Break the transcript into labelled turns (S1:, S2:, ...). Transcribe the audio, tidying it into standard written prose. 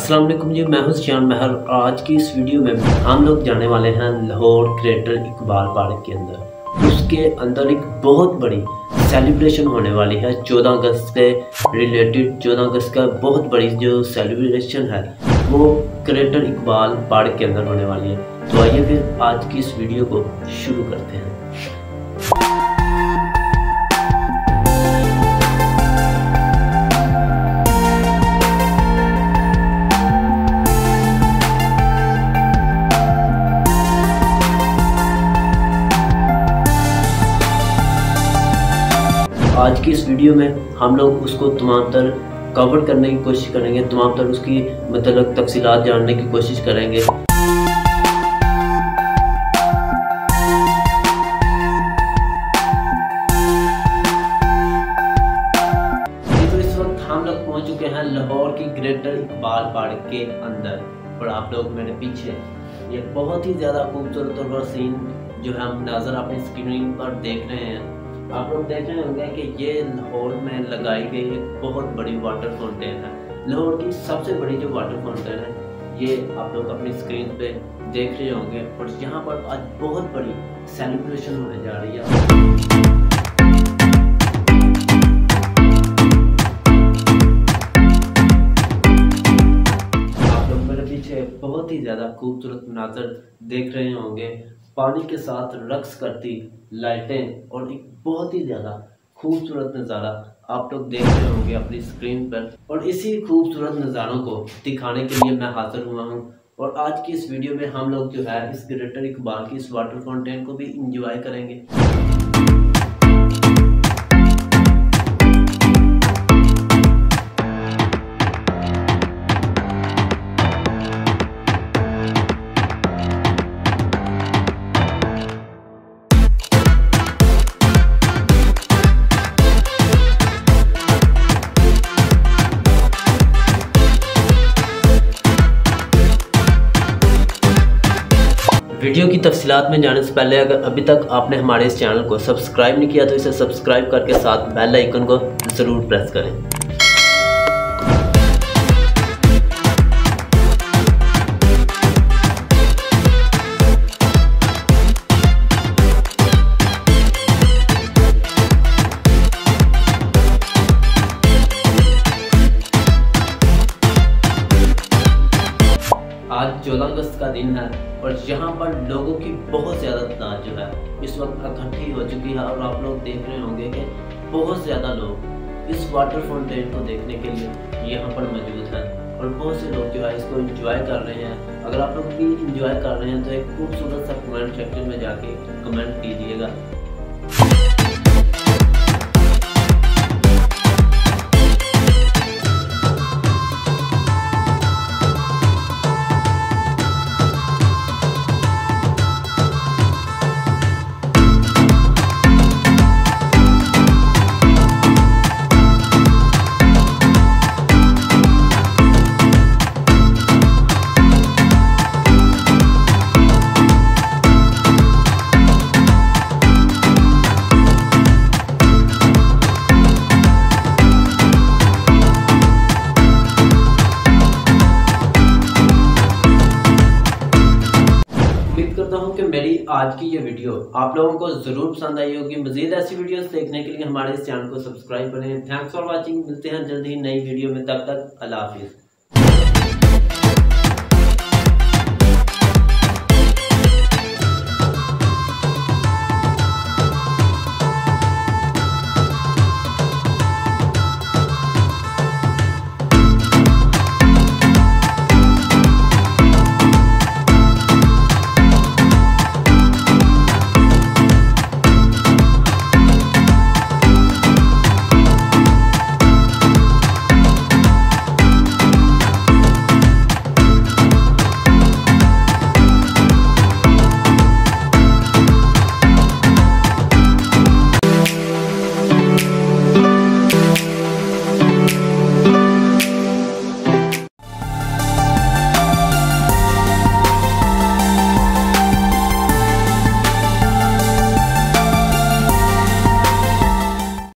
S1: अस्सलाम वालेकुम जी, मैं हूं शान महर। आज की इस वीडियो में हम लोग जाने वाले हैं लाहौर ग्रेटर इकबाल पार्क के अंदर। उसके अंदर एक बहुत बड़ी सेलिब्रेशन होने वाली है 14 अगस्त से रिलेटेड। 14 अगस्त का बहुत बड़ी जो सेलिब्रेशन है वो ग्रेटर इकबाल पार्क के अंदर होने वाली है। तो आइए फिर आज की इस वीडियो को शुरू करते हैं। आज की इस वीडियो में हम लोग उसको तमाम तर कवर करने की कोशिश करेंगे, तमाम तर उसकी मतलब तफसीलात जानने की कोशिश करेंगे। तो इस वक्त हम लोग पहुंच चुके हैं लाहौर की ग्रेटर इकबाल पार्क के अंदर और आप लोग मेरे पीछे ये बहुत ही ज़्यादा खूबसूरत और सीन जो है हम नज़र अपनी स्क्रीन पर देख रहे हैं। आप लोग देख रहे होंगे कि ये लाहौर में लगाई गई एक बहुत बड़ी वाटर फाउंटेन है। लाहौर की सबसे बड़ी जो वाटर फाउंटेन है ये आप लोग अपनी स्क्रीन पे देख रहे होंगे और यहाँ पर आज बहुत बड़ी सेलिब्रेशन होने जा रही है। आप लोग मेरे पीछे बहुत ही ज़्यादा खूबसूरत मनाज़र देख रहे होंगे, पानी के साथ रक्स करती लाइटें और एक बहुत ही ज़्यादा खूबसूरत नज़ारा आप लोग देख रहे होंगे अपनी स्क्रीन पर। और इसी खूबसूरत नज़ारों को दिखाने के लिए मैं हाजिर हुआ हूँ और आज की इस वीडियो में हम लोग जो है इस ग्रेटर इकबाल की इस वाटर फाउंटेन को भी इंजॉय करेंगे। वीडियो की तफसीलात में जाने से पहले अगर अभी तक आपने हमारे इस चैनल को सब्सक्राइब नहीं किया तो इसे सब्सक्राइब करके साथ बेल आइकन को ज़रूर प्रेस करें। आज 14 अगस्त का दिन है और यहाँ पर लोगों की बहुत ज़्यादा तादाद जो है इस वक्त इकट्ठी हो चुकी है और आप लोग देख रहे होंगे कि बहुत ज़्यादा लोग इस वाटर फाउंटेन को देखने के लिए यहाँ पर मौजूद हैं और बहुत से लोग जो है इसको एंजॉय कर रहे हैं। अगर आप लोग भी एंजॉय कर रहे हैं तो एक खूबसूरत सा कमेंट सेक्शन में जाके कमेंट कीजिएगा। करता हूं कि मेरी आज की ये वीडियो आप लोगों को जरूर पसंद आई होगी। मजीद ऐसी वीडियोस देखने के लिए हमारे इस चैनल को सब्सक्राइब करें। Thanks for watching. मिलते हैं जल्दी ही नई वीडियो में, तब तक अल्लाह हाफिज़।